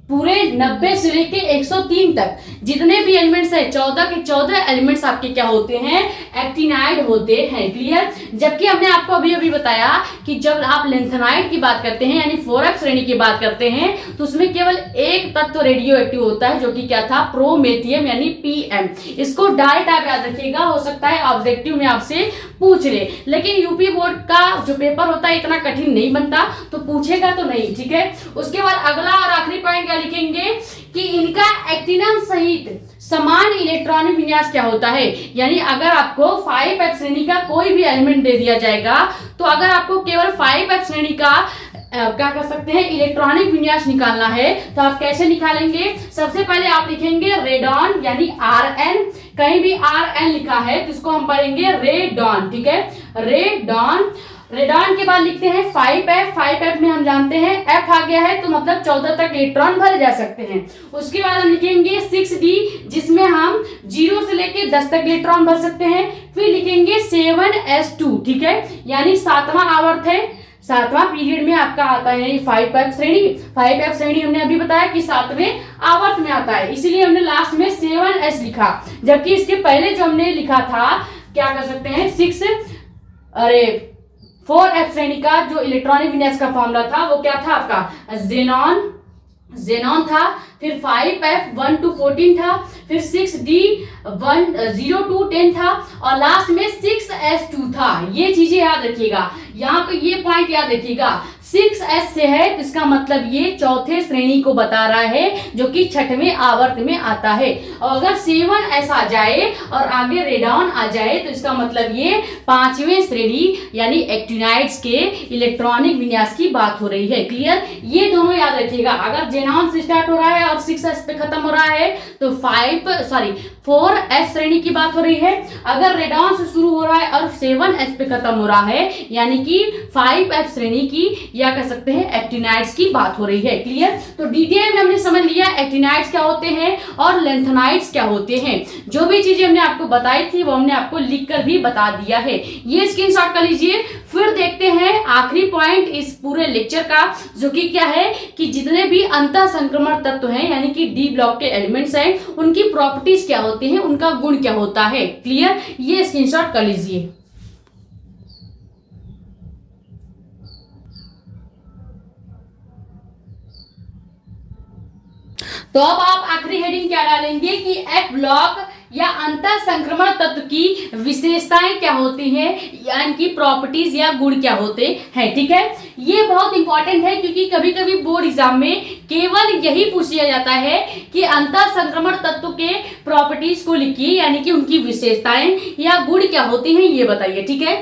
[SPEAKER 1] पूरे 90 से लेके 103 तक जितने भी एलिमेंट्स है 14 के 14 एलिमेंट्स आपके क्या होते हैं, एक्टिनाइड होते हैं। क्लियर। जबकि हमने आपको अभी अभी बताया कि जब आप लेंथेनाइड की बात करते हैं यानी 4f श्रेणी की बात करते हैं तो उसमें केवल एक तत्व रेडियो एक्टिव होता है जो कि क्या था, प्रोमेथियम यानी पीएम। इसको डायरेक्ट आप याद रखिएगा, हो सकता है ऑब्जेक्टिव में आपसे पूछ ले, लेकिन यूपी बोर्ड का जो पेपर होता है इतना कठिन नहीं बनता तो पूछेगा तो नहीं। ठीक है। उसके बाद अगला और आखिरी पॉइंट क्या लिखेंगे कि इनका एक्टिनम सहित समान इलेक्ट्रॉनिक विन्यास क्या होता है। यानी अगर आपको 5f श्रेणी का कोई भी एलिमेंट दे दिया जाएगा तो अगर आपको केवल 5f श्रेणी का क्या कर सकते हैं, इलेक्ट्रॉनिक विन्यास निकालना है तो आप कैसे निकालेंगे। सबसे पहले आप लिखेंगे रेडॉन यानी Rn, कहीं भी Rn लिखा है तो इसको हम पढ़ेंगे रेडॉन। ठीक है, रेडॉन। रेडॉन के बाद लिखते हैं 5f। 5f में हम जानते हैं f आ गया है तो मतलब 14 तक इलेक्ट्रॉन भरे जा सकते हैं। उसके बाद हम लिखेंगे 6d जिसमें हम 0 से लेके 10 तक इलेक्ट्रॉन भर सकते हैं। फिर लिखेंगे 7s2। ठीक है, यानी 7वां आवर्त है, 7वां पीरियड में आपका आता है 5f श्रेणी। 5f श्रेणी हमने अभी बताया कि 7वें आवर्त में आता है, इसीलिए हमने लास्ट में 7s लिखा। जबकि इसके पहले जो हमने लिखा था क्या कर सकते हैं 4f श्रेणी का जो इलेक्ट्रॉनिक विन्यास का फॉर्मूला था वो क्या था आपका, जेनॉन था। फिर 5f 1 to 14 था, फिर 6d 0 to 10 था और लास्ट में 6s2 था। ये चीजें याद रखिएगा, यहाँ पे ये पॉइंट याद रखिएगा। 6s से है तो इसका मतलब ये चौथे श्रेणी को बता रहा है जो कि 6वें आवर्त में आता है। और अगर 7s आ जाए और आगे रेडॉन आ जाए तो इसका मतलब ये 5वें श्रेणी यानी एक्टिनाइड्स के इलेक्ट्रॉनिक विन्यास की बात हो रही है। क्लियर। ये दोनों याद रखिएगा, अगर जेनॉन से स्टार्ट हो रहा है और 6s पे खत्म हो रहा है तो 4s श्रेणी की बात हो रही है। अगर रेडॉन से शुरू हो रहा है और 7s पे खत्म हो रहा है यानी कि 5f श्रेणी की या कह सकते हैं एक्टिनाइड्स की बात हो रही है। क्लियर। तो डिटेल में हमने समझ लिया एक्टिनाइड्स क्या होते हैं और लेंथेनाइड्स क्या होते हैं। जो भी चीजें हमने आपको बताई थी वो हमने आपको लिखकर भी बता दिया है, ये स्क्रीनशॉट कर लीजिए। फिर देखते हैं आखिरी पॉइंट इस पूरे लेक्चर का जो कि क्या है कि जितने भी अंतः संक्रमण तत्व हैं यानी कि डी ब्लॉक के एलिमेंट्स हैं उनकी प्रॉपर्टीज क्या होती हैं, उनका गुण क्या होता है। क्लियर, ये स्क्रीनशॉट कर लीजिए। तो अब आप आखिरी हेडिंग क्या डालेंगे कि एफ ब्लॉक या अंतर संक्रमण तत्व की विशेषताएं क्या होती हैं या इनकी प्रॉपर्टीज या गुण क्या होते हैं। ठीक है, ये बहुत इंपॉर्टेंट है क्योंकि कभी कभी बोर्ड एग्जाम में केवल यही पूछ लिया जाता है कि अंतर संक्रमण तत्व के प्रॉपर्टीज को लिखिए यानी कि उनकी विशेषताएं या गुण क्या होती हैं ये बताइए। ठीक है,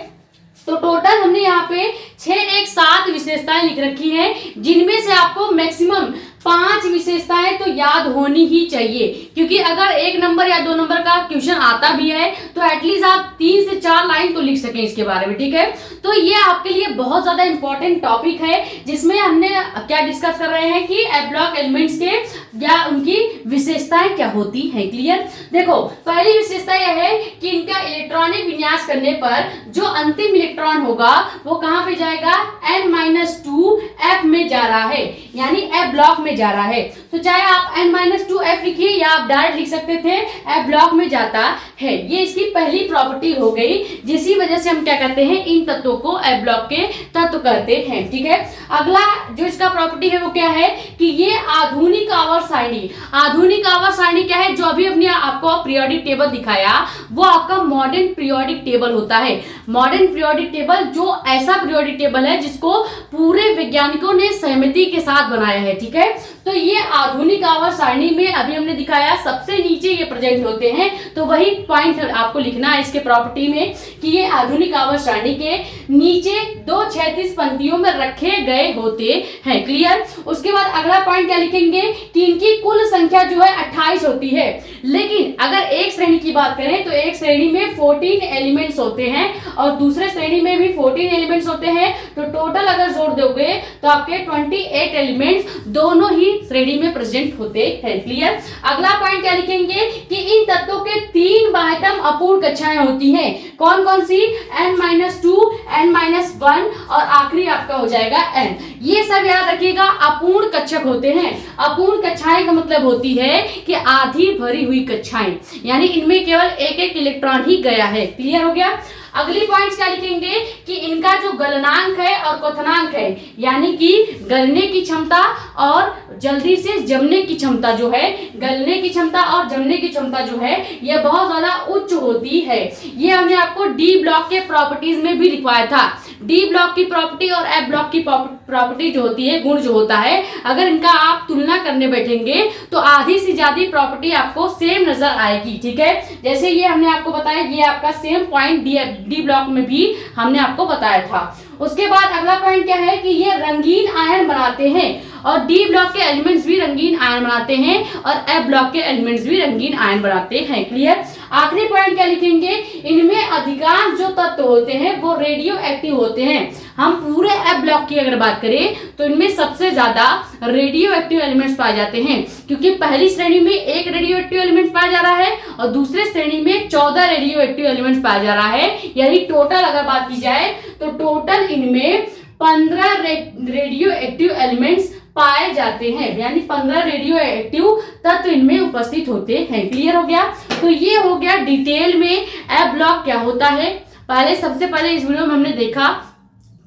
[SPEAKER 1] तो टोटल हमने यहाँ पे 7 विशेषताएं लिख रखी हैं जिनमें से आपको मैक्सिमम 5 विशेषताएं तो याद होनी ही चाहिए क्योंकि अगर 1 नंबर या 2 नंबर का क्वेश्चन आता भी है तो एटलीस्ट आप 3 से 4 लाइन तो लिख सकें इसके बारे में। ठीक है, तो ये आपके लिए बहुत ज्यादा इंपॉर्टेंट टॉपिक है जिसमें हमने क्या डिस्कस कर रहे हैं कि एफ ब्लॉक एलिमेंट्स के या उनकी विशेषताएं क्या होती हैं। क्लियर, देखो पहली विशेषता यह है कि इनका इलेक्ट्रॉनिक विन्यास करने पर जो अंतिम इलेक्ट्रॉन होगा वो कहां पे जाएगा, n-2 f में जा रहा है यानी एफ ब्लॉक में जा रहा है। तो चाहे आप n-2 f लिखिए या आप डायरेक्ट लिख सकते थे एफ ब्लॉक में जाता है। ये इसकी पहली प्रॉपर्टी हो गई जिसकी वजह से हम क्या कहते हैं इन तत्वों को एफ ब्लॉक के तत्व कहते हैं। ठीक है, अगला जो इसका प्रॉपर्टी है वो क्या है कि ये आधुनिक आवर्त सारणी। आधुनिक आवर्त सारणी क्या है, जो अभी अपने आपको पीरियोडिक टेबल दिखाया वो आपका मॉडर्न पीरियोडिक टेबल होता है। मॉडर्न पीरियोडिक टेबल जो ऐसा पीरियोडिक टेबल है जिसको पूरे वैज्ञानिकों ने सहमति के साथ बनाया है। ठीक है, तो ये आधुनिक आवर्त सारणी में अभी हमने दिखाया सबसे नीचे ये प्रेजेंट होते हैं, तो वही पॉइंट आपको लिखना है इसके प्रॉपर्टी में कि ये आधुनिक आवर्त सारणी के नीचे 2 क्षैतिज पंक्तियों में रखे गए होते हैं। क्लियर, उसके बाद अगला पॉइंट क्या लिखेंगे कि इनकी कुल संख्या जो है 28 होती है, लेकिन अगर एक श्रेणी की बात करें तो एक श्रेणी में 14 एलिमेंट्स होते हैं और दूसरे श्रेणी में भी 14 एलिमेंट्स होते हैं। तो टोटल अगर जोड़ दोगे तो आपके 28 एलिमेंट्स दोनों ही श्रेणी में प्रेजेंट होते हैं। क्लियर। अगला पॉइंट क्या लिखेंगे कि इन तत्वों के 3 बाह्यतम अपूर्ण कक्षाएं होती हैं। कौन कौन सी? n-2, n-1 और आखिरी आपका हो जाएगा n। ये सब याद रखिएगा, अपूर्ण कक्षक होते हैं। अपूर्ण कक्षाएं का मतलब होती है कि आधी भरी हुई कक्षाएं, यानी इनमें केवल एक एक इलेक्ट्रॉन ही गया है। क्लियर हो गया। अगली पॉइंट क्या लिखेंगे कि इनका जो गलनांक है और क्वथनांक है, यानी कि गलने की क्षमता और जल्दी से जमने की क्षमता जो है, गलने की क्षमता और जमने की क्षमता जो है, यह बहुत ज्यादा उच्च होती है। ये हमने आपको डी ब्लॉक के प्रॉपर्टीज में भी लिखवाया था। डी ब्लॉक की प्रॉपर्टी और एफ ब्लॉक की प्रॉपर्टी जो होती है, गुण जो होता है, अगर इनका आप तुलना करने बैठेंगे तो आधी से ज्यादा प्रॉपर्टी आपको सेम नजर आएगी। ठीक है, जैसे ये हमने आपको बताया, ये आपका सेम पॉइंट डी ब्लॉक में भी हमने आपको बताया था। उसके बाद अगला पॉइंट क्या है कि ये रंगीन आयन बनाते हैं और डी ब्लॉक के एलिमेंट्स भी रंगीन आयन बनाते हैं और एफ ब्लॉक के एलिमेंट्स भी रंगीन आयन बनाते हैं। क्लियर। आखिरी पॉइंट क्या लिखेंगे, इनमें अधिकांश जो तत्व होते हैं वो रेडियो एक्टिव होते हैं। हम पूरे एफ ब्लॉक की अगर बात करें तो इनमें सबसे ज्यादा रेडियो एक्टिव एलिमेंट्स पाए जाते हैं, क्योंकि पहली श्रेणी में एक रेडियो एक्टिव एलिमेंट पाया जा रहा है और दूसरे श्रेणी में 14 रेडियो एक्टिव एलिमेंट्स पाया जा रहा है। यानी टोटल अगर बात की जाए तो टोटल इनमें 15 रेडियो एक्टिव एलिमेंट्स पाए जाते हैं, यानी 15 रेडियो एक्टिव तत्व इनमें उपस्थित होते हैं। क्लियर हो गया। तो ये हो गया डिटेल में एफ ब्लॉक क्या होता है। सबसे पहले इस वीडियो में हमने देखा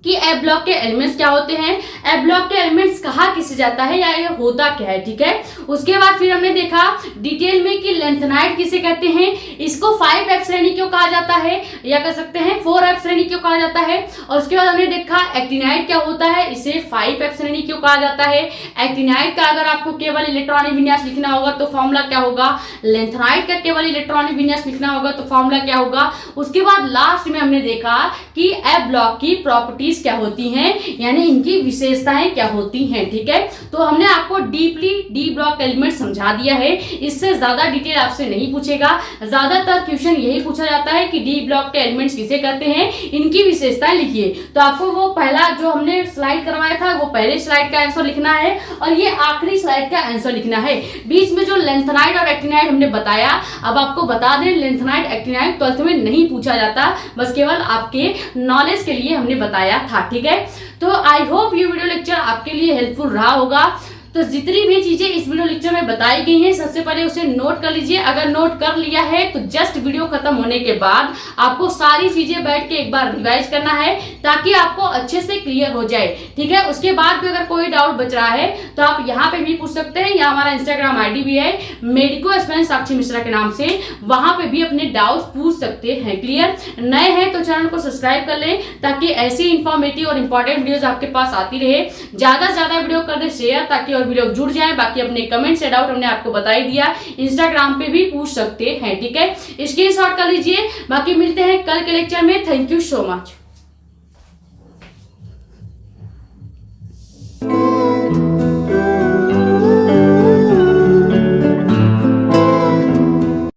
[SPEAKER 1] कि एफ ब्लॉक के एलिमेंट्स क्या होते हैं, एफ ब्लॉक के एलिमेंट्स कहा किसे जाता है या ये होता क्या है। ठीक है। उसके बाद फिर हमने देखा डिटेल में कि लेंथेनाइट किसे कहते हैं, इसको 5f श्रेणी क्यों कहा जाता है या कह सकते हैं 4f श्रेणी क्यों कहा जाता है। और उसके बाद हमने देखा एक्टिनाइट क्या होता है, इसे 5f श्रेणी क्यों कहा जाता है। एक्टिनाइट का अगर आपको केवल इलेक्ट्रॉनिक विन्यास लिखना होगा तो फॉर्मूला क्या होगा, लेंथेनाइट का केवल इलेक्ट्रॉनिक विन्यास लिखना होगा तो फॉर्मूला क्या होगा। उसके बाद लास्ट में हमने देखा कि एफ ब्लॉक की प्रॉपर्टी क्या होती हैं, यानी इनकी विशेषताएं क्या होती हैं। ठीक है। तो हमने आपको डीपली डी ब्लॉक एलिमेंट समझा दिया है, इससे ज्यादा डिटेल आपसे नहीं पूछेगा। ज्यादातर क्वेश्चन यही पूछा जाता है कि डी ब्लॉक के एलिमेंट्स किसे कहते हैं, इनकी विशेषताएं लिखिए। तो आपको वो पहला जो हमने स्लाइड करवाया था वो पहले स्लाइड का आंसर लिखना है और ये आखिरी स्लाइड का आंसर लिखना है। बीच में जो लेंथेनाइट और एक्टिनाइट हमने बताया, अब आपको बता दें लेंथेनाइट एक्टिनाइट 12th में नहीं पूछा जाता, बस केवल आपके नॉलेज के लिए हमने बताया था। ठीक है। तो आई होप ये वीडियो लेक्चर आपके लिए हेल्पफुल रहा होगा। तो जितनी भी चीजें इस वीडियो लेक्चर में बताई गई हैं, सबसे पहले उसे नोट कर लीजिए। अगर नोट कर लिया है तो जस्ट वीडियो खत्म होने के बाद आपको सारी चीजें बैठ के एक बार रिवाइज करना है ताकि आपको अच्छे से क्लियर हो जाए। ठीक है। उसके बाद भी अगर कोई डाउट बच रहा है तो आप यहाँ पे भी पूछ सकते हैं, या हमारा इंस्टाग्राम आईडी भी है मेडिको एस्पिरेंट साक्षी मिश्रा के नाम से, वहां पे भी अपने डाउट पूछ सकते हैं। क्लियर। नए हैं तो चैनल को सब्सक्राइब कर लें ताकि ऐसी इंफॉर्मेटिव और इंपॉर्टेंट वीडियोज आपके पास आती रहे। ज्यादा से ज्यादा वीडियो कर दे शेयर ताकि और वीडियो जुड़ जाए। बाकी अपने कमेंट से डाउट हमने आपको बता ही दिया, इंस्टाग्राम पे भी पूछ सकते हैं। ठीक है। स्क्रीनशॉट कर लीजिए। बाकी मिलते हैं कल के लेक्चर में। Thank you so much.